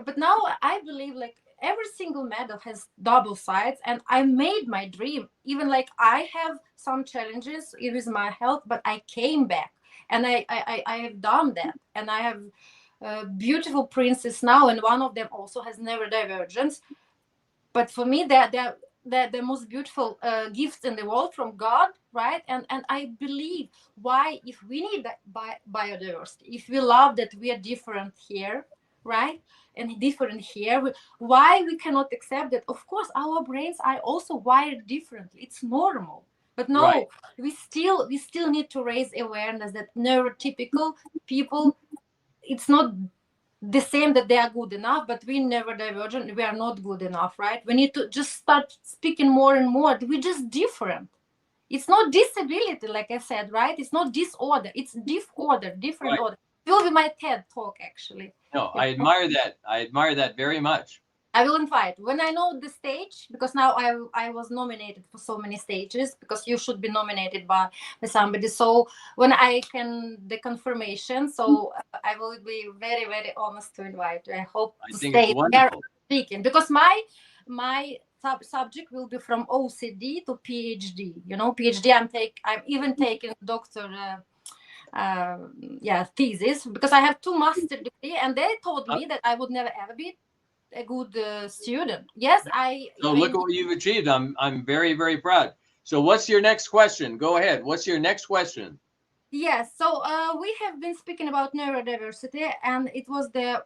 but now I believe, like, every single medal has double sides, and I made my dream. Even like I have some challenges with my health, but I came back, and I have done that, and I have beautiful princes now, and one of them also has neurodivergence. But for me, they're the most beautiful gifts in the world from God, right? And I believe, why, if we need that biodiversity, if we love that we are different here, right, and different here, why we cannot accept that? Of course, our brains are also wired differently. It's normal. But no, Right. we still need to raise awareness that neurotypical people, it's not the same that they are good enough, but we never divergent, we are not good enough, right? We need to just start speaking more and more, we're just different. It's not disability, like I said, right? It's not disorder. It's disorder, different Right. order. It will be my TED talk, actually. No, You I know? admire that. I admire that very much. I will invite when I know the stage, because now I was nominated for so many stages, because you should be nominated by somebody. So when I can the confirmation, so I will be very very honest to invite you. I hope I to think it's stay there wonderful. speaking, because my subject will be from OCD to PhD. You know, PhD. I'm even taking doctor. Yeah, thesis, because I have two master degree, and they told Uh, me that I would never ever be a good student. Yes, So look at what you've achieved. I'm very, very proud. So what's your next question? Go ahead. What's your next question? yes. So we have been speaking about neurodiversity, and it was the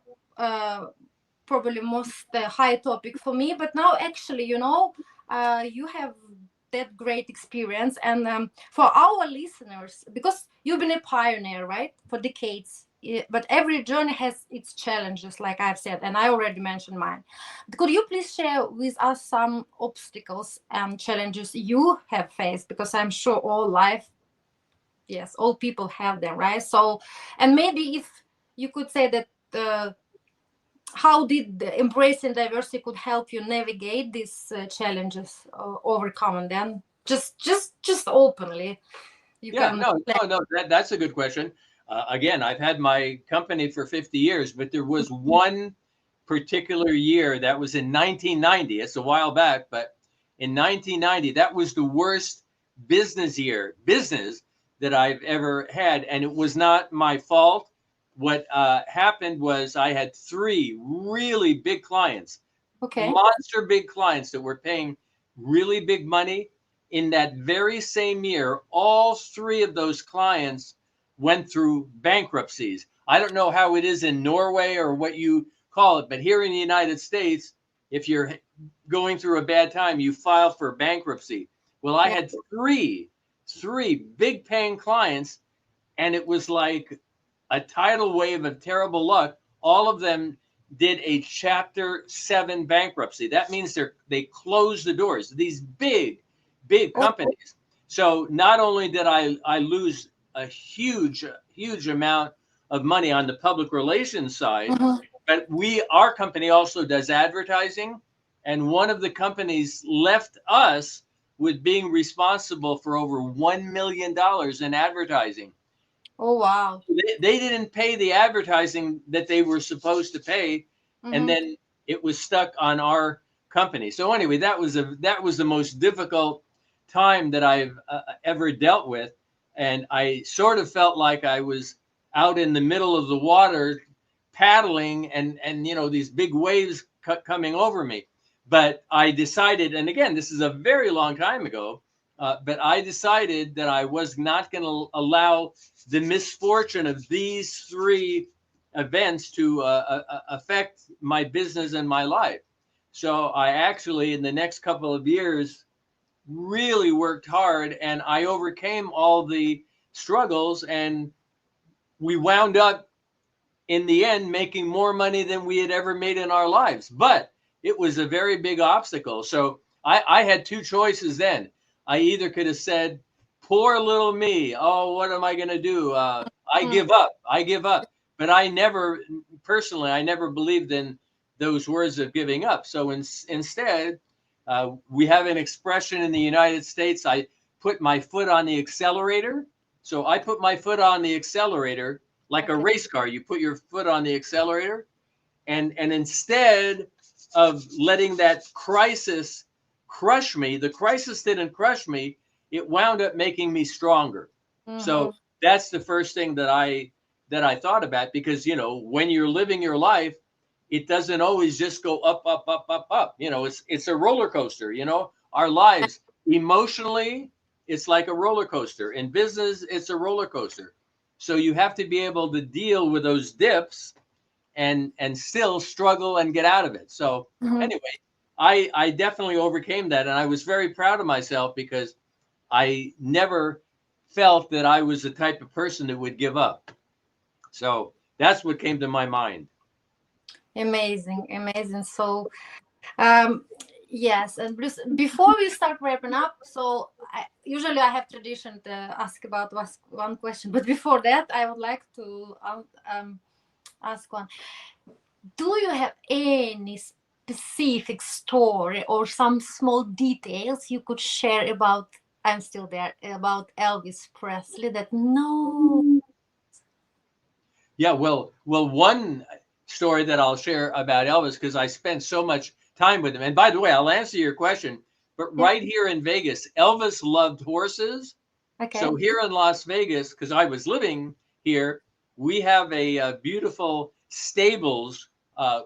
probably most high topic for me. But now, actually, you have that great experience, and for our listeners, because you've been a pioneer, right, for decades. But every journey has its challenges, like I've said, and I already mentioned mine. Could you please share with us some obstacles and challenges you have faced? Because I'm sure all life, yes, all people have them, right? So, and maybe if you could say that, how did embracing diversity could help you navigate these challenges, overcome them? Just openly, you Yeah, can. no. That's a good question. Again, I've had my company for 50 years, but there was one particular year that was in 1990. It's a while back, but in 1990, that was the worst business that I've ever had, and it was not my fault. What happened was I had three really big clients, Okay. monster big clients that were paying really big money. In that very same year, all three of those clients went through bankruptcies. I don't know how it is in Norway or what you call it, but here in the United States, if you're going through a bad time, you file for bankruptcy. Well, I Yeah. had three big paying clients, and it was like a tidal wave of terrible luck. All of them did a Chapter 7 bankruptcy. That means they closed the doors. These big Oh. companies. So not only did I lose a huge amount of money on the public relations side, Mhm. but our company also does advertising, and one of the companies left us with being responsible for over $1 million in advertising. Oh, wow. They didn't pay the advertising that they were supposed to pay, and Hmm. then it was stuck on our company. So anyway, that was the most difficult time that I've ever dealt with, and I sort of felt like I was out in the middle of the water paddling, and these big waves coming over me. But I decided, and again, this is a very long time ago, but I decided that I was not going to allow the misfortune of these three events to affect my business and my life. So I actually, in the next couple of years, really worked hard, and I overcame all the struggles, and we wound up in the end making more money than we had ever made in our lives. But it was a very big obstacle. So I had two choices then. I either could have said, poor little me, oh, what am I going to do? I Mhm. give up. I give up. But I never believed in those words of giving up. So instead, we have an expression in the United States. I put my foot on the accelerator. So I put my foot on the accelerator like a Okay. race car. You put your foot on the accelerator, and instead of letting that crisis crush me, the crisis didn't crush me. It wound up making me stronger. So Hmm. that's the first thing that I thought about, because when you're living your life, it doesn't always just go up, up, up, up, up. It's a roller coaster. Our lives emotionally, it's like a roller coaster. In business, it's a roller coaster. So you have to be able to deal with those dips and still struggle and get out of it. So Hmm. anyway, I definitely overcame that, and I was very proud of myself because I never felt that I was the type of person that would give up. So that's what came to my mind. Amazing, amazing. So, um, Yes, and Bruce, before we start wrapping up, so usually I have tradition to ask about one question, but before that, I would like to ask one. Do you have any specific story or some small details you could share about I'm still there about Elvis Presley that no? Yeah, well, one story that I'll share about Elvis, because I spent so much time with him. And by the way, I'll answer your question. But Yeah. right here in Vegas, Elvis loved horses. Okay. So here in Las Vegas, because I was living here, we have a beautiful stables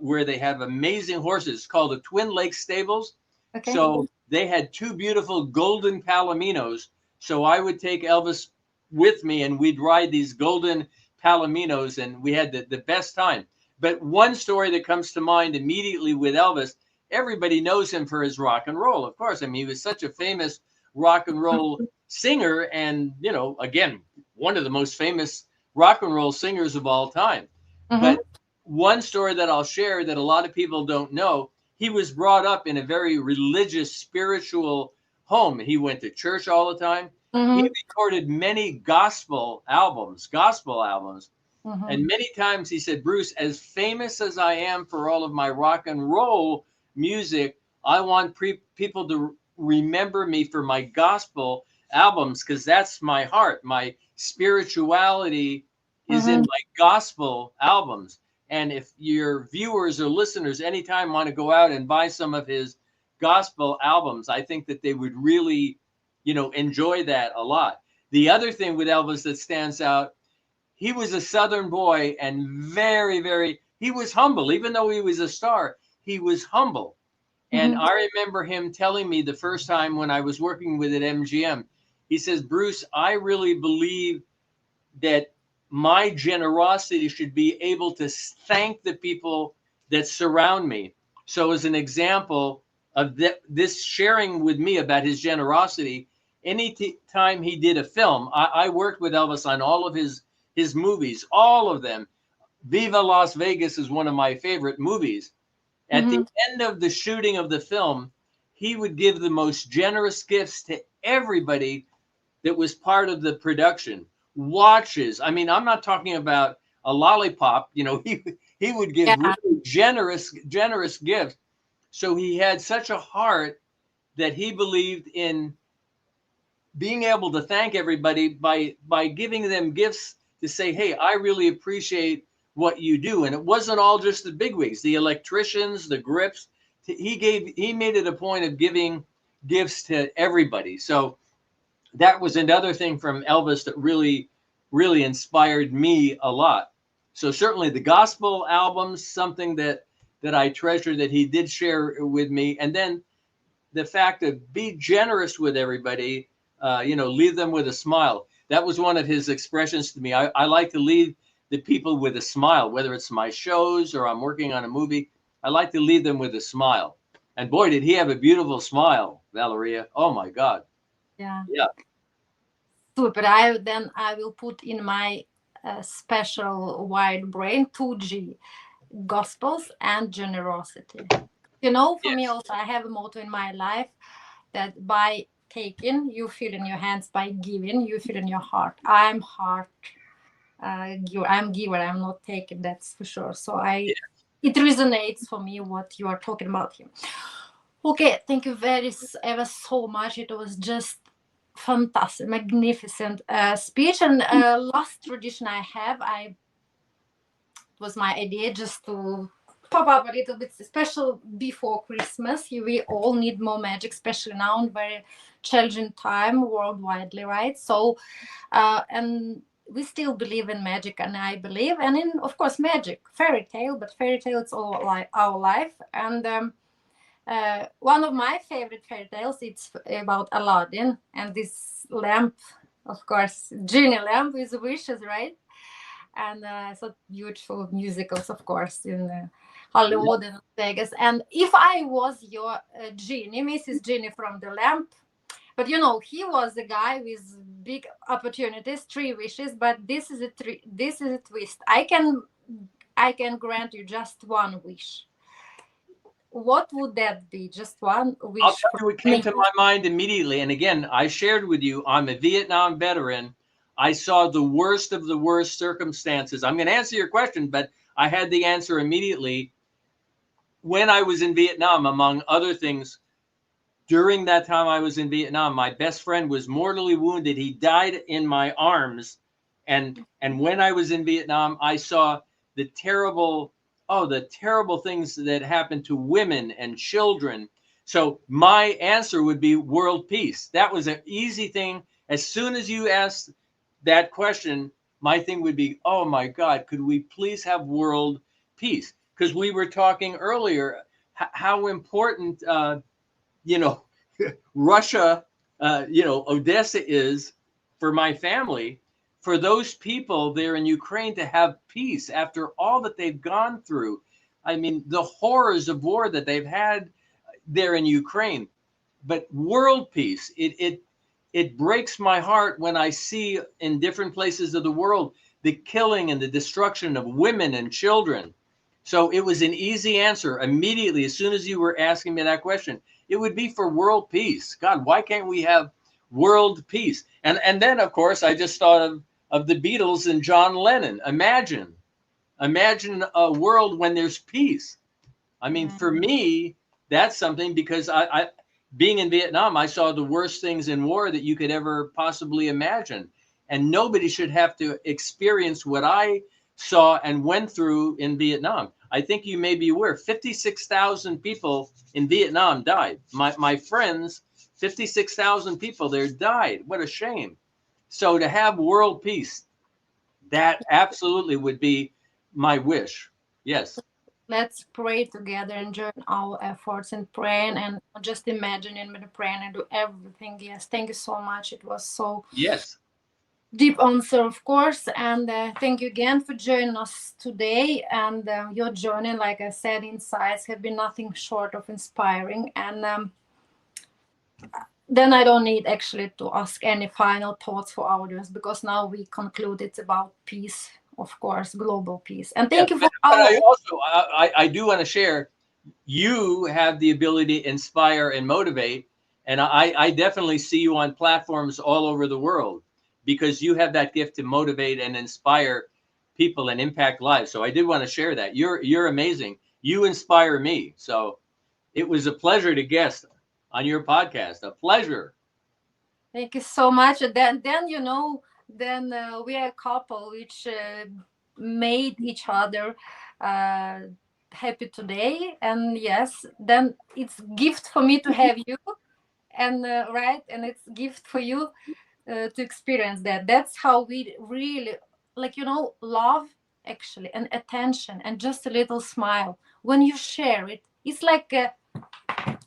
where they have amazing horses called the Twin Lakes Stables. Okay. So they had two beautiful golden palominos. So I would take Elvis with me and we'd ride these golden palominos and we had the best time. But one story that comes to mind immediately with Elvis, everybody knows him for his rock and roll, of course. I mean, he was such a famous rock and roll singer and, again, one of the most famous rock and roll singers of all time. Mm-hmm. But one story that I'll share that a lot of people don't know, he was brought up in a very religious, spiritual home. He went to church all the time. He Mm-hmm. recorded many gospel albums. Mm-hmm. And many times he said, Bruce, as famous as I am for all of my rock and roll music, I want people to remember me for my gospel albums because that's my heart. My spirituality is in Mm-hmm. my gospel albums. And if your viewers or listeners anytime want to go out and buy some of his gospel albums, I think that they would really, enjoy that a lot. The other thing with Elvis that stands out, he was a Southern boy and very, very, he was humble. Even though he was a star, he was humble. And Mm-hmm. I remember him telling me the first time when I was working with at MGM, he says, Bruce, I really believe that my generosity should be able to thank the people that surround me. So, as an example of this sharing with me about his generosity, any time he did a film, I worked with Elvis on all of his movies, all of them. Viva Las Vegas is one of my favorite movies. At the Mm-hmm. end of the shooting of the film, he would give the most generous gifts to everybody that was part of the production. Watches. I mean, I'm not talking about a lollipop. He would give Yeah. really generous gifts. So he had such a heart that he believed in being able to thank everybody by giving them gifts to say, hey, I really appreciate what you do. And it wasn't all just the bigwigs, the electricians, the grips. He made it a point of giving gifts to everybody. So that was another thing from Elvis that really, really inspired me a lot. So certainly the gospel albums, something that I treasure that he did share with me. And then the fact of be generous with everybody, leave them with a smile. That was one of his expressions to me. I like to leave the people with a smile, whether it's my shows or I'm working on a movie. I like to leave them with a smile. And boy, did he have a beautiful smile, Valeriya. Oh my God. Yeah. Yeah. Super. I will put in my special wide brain 2G gospels and generosity. For me Yes. also, I have a motto in my life that by taking, you feel in your hands. By giving, you feel in your heart. I'm heart giver. I'm giver. I'm not taking. That's for sure. So it resonates for me what you are talking about here. Okay, thank you ever so much. It was just fantastic, magnificent speech. And last tradition I have, was my idea just to pop up a little bit special before Christmas. We all need more magic, especially now in very challenging time worldwide, right? So, and we still believe in magic, and I believe, and in of course magic, fairy tale, but fairy tale it's all like our life. And one of my favorite fairy tales, it's about Aladdin and this lamp, of course, genie lamp with wishes, right? And so beautiful musicals, of course, in Hollywood and Vegas. And if I was your genie, Mrs. Genie from the lamp, but he was a guy with big opportunities, 3 wishes. But this is a twist. I can grant you just one wish. what would that be? Just one I'll wish tell for you what came me. to my mind immediately. And again, I shared with you, I'm a Vietnam veteran. I saw the worst of the worst circumstances. I'm going to answer your question, but I had the answer immediately. When I was in Vietnam, among other things, during that time I was in Vietnam, my best friend was mortally wounded. He died in my arms. And when I was in Vietnam, I saw the terrible, the terrible things that happened to women and children. So my answer would be world peace. That was an easy thing. As soon as you asked that question, my thing would be, oh my God, could we please have world peace? Because we were talking earlier how important, you know, Russia, Odessa is for my family, for those people there in Ukraine to have peace after all that they've gone through. I mean, the horrors of war that they've had there in Ukraine, but world peace, it breaks my heart when I see in different places of the world the killing and the destruction of women and children. So it was an easy answer immediately as soon as you were asking me that question. It would be for world peace. God, why can't we have world peace? And then of course I just thought of the Beatles and John Lennon. Imagine a world when there's peace. I mean, Yeah. for me, that's something because I being in Vietnam, I saw the worst things in war that you could ever possibly imagine. And nobody should have to experience what I saw and went through in Vietnam. I think you may be aware 56,000 people in Vietnam died. My friends, 56,000 people there died. What a shame. So to have world peace, that absolutely would be my wish. Yes. Let's pray together and join our efforts in praying and just imagining with the praying and do everything. Yes, thank you so much. It was so Yes. deep answer, of course, and thank you again for joining us today. And your journey, like I said, insights have been nothing short of inspiring. And then I don't need actually to ask any final thoughts for audience because now we conclude it's about peace, of course, global peace. And Yeah, thank you but for our. I also I do want to share. You have the ability to inspire and motivate, and I definitely see you on platforms all over the world because you have that gift to motivate and inspire people and impact lives. So I did want to share that. You're amazing. You inspire me. So it was a pleasure to guest on your podcast. A pleasure. Thank you so much. Then then we are a couple which made each other uh, happy today. And yes, then it's gift for me to have you, and right, and it's gift for you to experience that. That's how we really like love actually and attention and just a little smile when you share it. It's like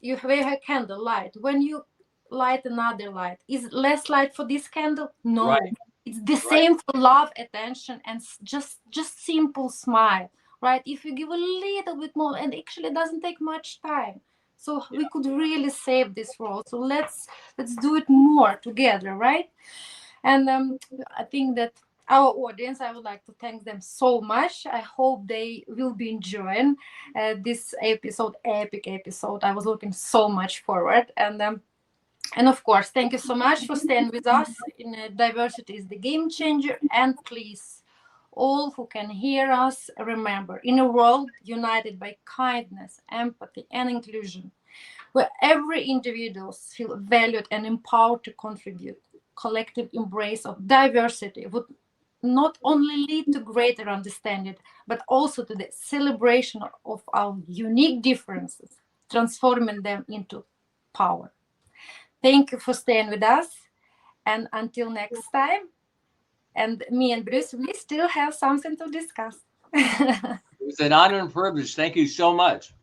you wear a candle light. When you light another light, is less light for this candle? No, Right. it's the Right. same for love, attention, and just simple smile, right? If you give a little bit more, and actually it doesn't take much time, so Yeah. we could really save this world. So let's do it more together, right? And I think that our audience, I would like to thank them so much. I hope they will be enjoying this episode, epic episode. I was looking so much forward. And of course, thank you so much for staying with us in Diversity is the Game Changer. And please, all who can hear us, remember, in a world united by kindness, empathy, and inclusion, where every individual feels valued and empowered to contribute, collective embrace of diversity would not only lead to greater understanding, but also to the celebration of our unique differences, transforming them into power. Thank you for staying with us. And until next time, and me and Bruce, we still have something to discuss. It was an honor and privilege. Thank you so much.